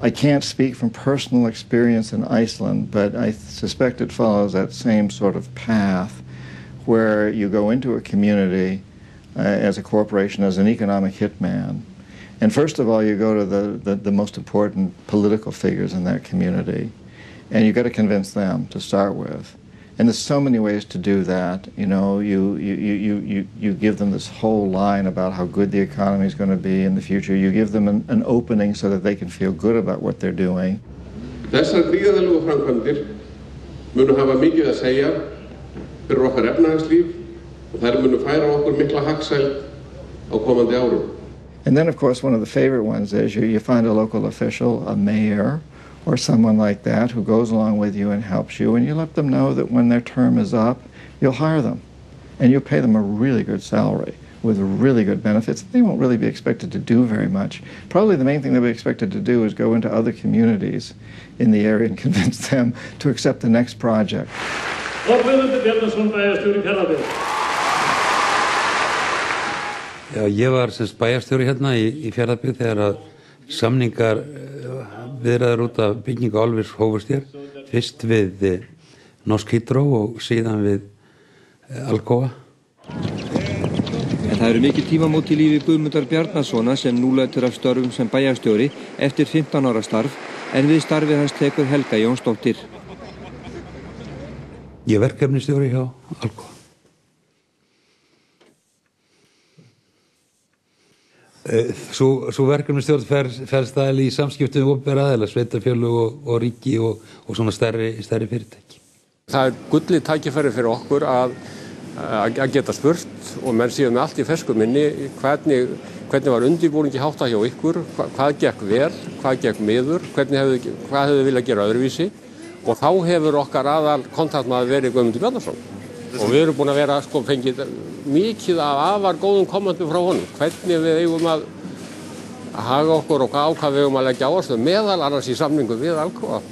I can't speak from personal experience in Iceland, but I suspect it follows that same sort of path where you go into a community as a corporation, as an economic hitman. And first of all, you go to the most important political figures in that community, and you've got to convince them to start with. And there's so many ways to do that. You know, you give them this whole line about how good the economy is going to be in the future. You give them an opening so that they can feel good about what they're doing. Þessar gríðarlegu framkvæmdir munu hafa mikið að segja fyrir okkar efnahagslíf og þær munu færa okkur mikla hagsæld á komandi árum. And then, of course, one of the favorite ones is you find a local official, a mayor, or someone like that who goes along with you and helps you, and you let them know that when their term is up, you'll hire them. And you'll pay them a really good salary with really good benefits. They won't really be expected to do very much. Probably the main thing they'll be expected to do is go into other communities in the area and convince them to accept the next project. Já, ég var semst bæjarstjóri hérna í Fjarðabyggð þegar að samningar viðræður út af byggingu álvers hófust hér, fyrst við Norsk Hydro og síðan við Alcoa. En það eru mikið tímamót í lífi Guðmundar Bjarnasonar sem nú lætur af störfum sem bæjarstjóri eftir 15 ára starf, en við starfið hans tekur Helga Jónsdóttir. Ég er verkefnisstjóri hjá Alcoa. Svo verkefnisstjórn ferst það í samskiptum við opinbera aðila, sveitarfélög og ríki og svona stærri fyrirtæki. Það gullið tækifæri fyrir okkur að geta spurt og menn séu með allt í fersku minni hvernig var undirbúningi háttað hjá ykkur, hvað gekk vel, hvað gekk miður, hvað hefðu viljað gera öðruvísi, og þá hefur okkar aðal kontaktmaður verið Guðmundur Bjarnason. Og við erum búin að vera fengið mikið af afar góðum kommentum frá honum, hvernig við eigum að haga okkur og hvað við eigum að leggja áherslu, meðal annars í samningu við Alcoa.